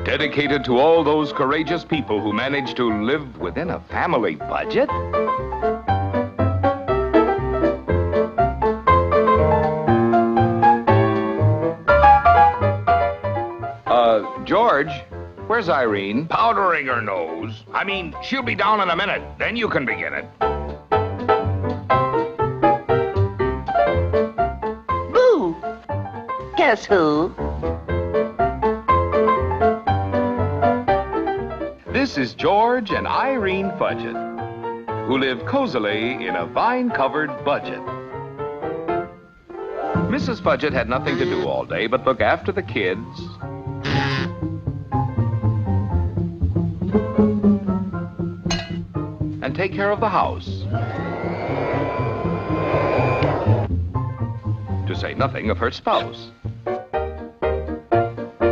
Dedicated to all those courageous people who managed to live within a family budget? George, where's Irene? Powdering her nose. I mean, she'll be down in a minute. Then you can begin it. Boo! Guess who? This is George and Irene Fudget, who live cozily in a vine-covered budget. Mrs. Fudget had nothing to do all day but look after the kids and take care of the house. To say nothing of her spouse.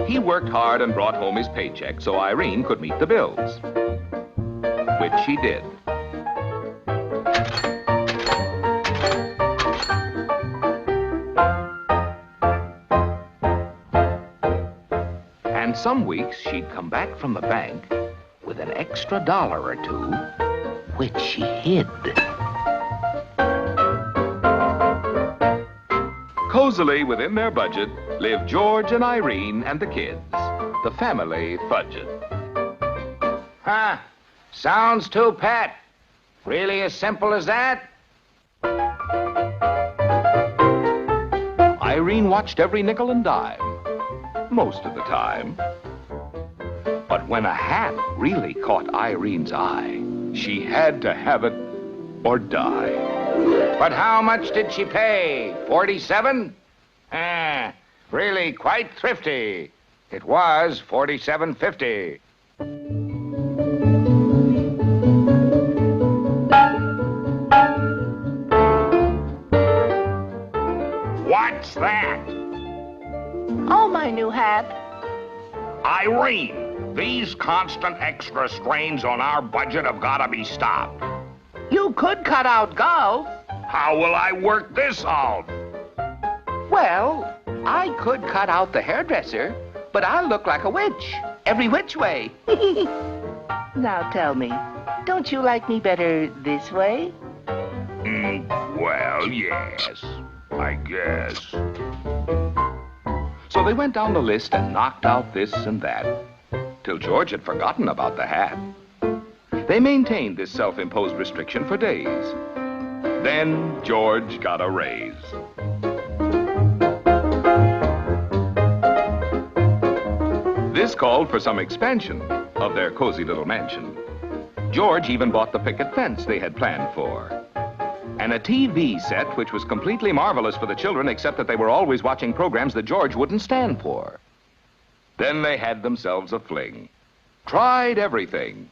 He worked hard and brought home his paycheck so Irene could meet the bills, which she did. And some weeks she'd come back from the bank with an extra $1 or two, which she hid. Cozily within their budget lived George and Irene and the kids, the family Fudget. Huh? Sounds too pat. Really as simple as that? Irene watched every nickel and dime, most of the time. But when a hat really caught Irene's eye, she had to have it or die. But how much did she pay? 47? Really quite thrifty. It was 47.50. What's that? Oh, my new hat. Irene, these constant extra strains on our budget have got to be stopped. You could cut out golf. How will I work this out? Well, I could cut out the hairdresser, but I'll look like a witch, every which way. Now tell me, don't you like me better this way? Well, yes, I guess. So they went down the list and knocked out this and that, till George had forgotten about the hat. They maintained this self-imposed restriction for days. Then George got a raise. This called for some expansion of their cozy little mansion. George even bought the picket fence they had planned for. And a TV set which was completely marvelous for the children, except that they were always watching programs that George wouldn't stand for. Then they had themselves a fling. Tried everything.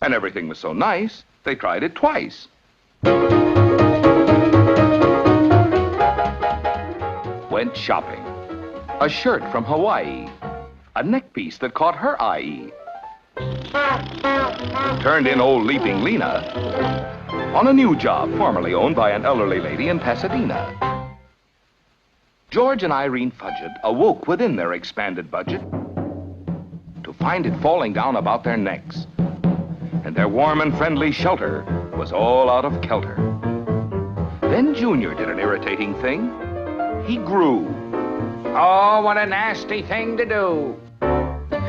And everything was so nice, they tried it twice. Went shopping. A shirt from Hawaii. A neckpiece that caught her eye. Turned in old Leaping Lena on a new job formerly owned by an elderly lady in Pasadena. George and Irene Fudget awoke within their expanded budget to find it falling down about their necks. And their warm and friendly shelter was all out of kilter. Then Junior did an irritating thing. He grew. Oh, what a nasty thing to do.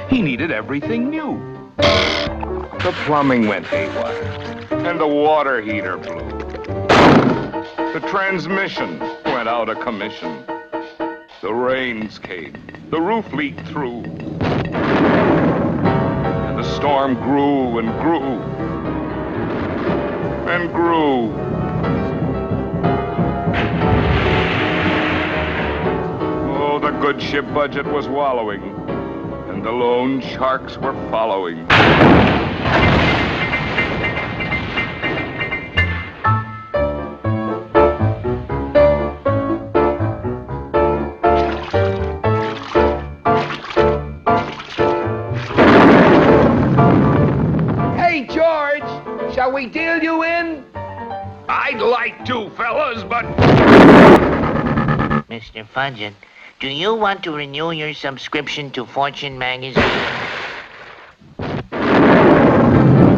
He needed everything new. The plumbing went haywire, and the water heater blew. The transmission went out of commission. The rains came, the roof leaked through. And the storm grew and grew and grew. good ship budget was wallowing, and the loan sharks were following. Hey, George, shall we deal you in? I'd like to, fellas, but... Mr. Fudget, do you want to renew your subscription to Fortune magazine?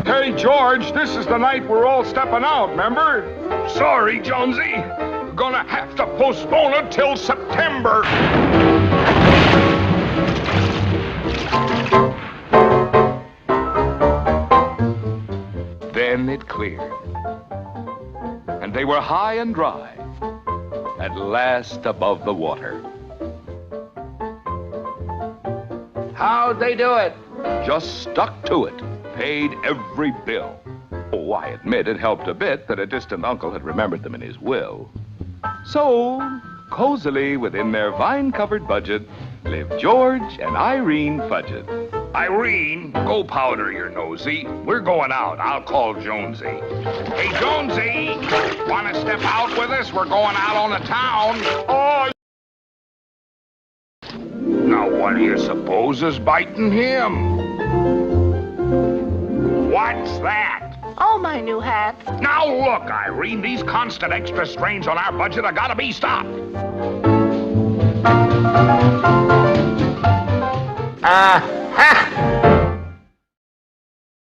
Hey, George, this is the night we're all stepping out, remember? Sorry, Jonesy. We're gonna have to postpone it till September. Then it cleared. And they were high and dry, at last above the water. How'd they do it? Just stuck to it, paid every bill. Oh, I admit it helped a bit that a distant uncle had remembered them in his will. So, cozily within their vine-covered budget, lived George and Irene Fudget. Irene, go powder your nosy. We're going out. I'll call Jonesy. Hey, Jonesy, want to step out with us? We're going out on the town. Oh, now what do you suppose is biting him? What's that? Oh, my new hat. Now look, Irene, these constant extra strains on our budget have got to be stopped. Ha!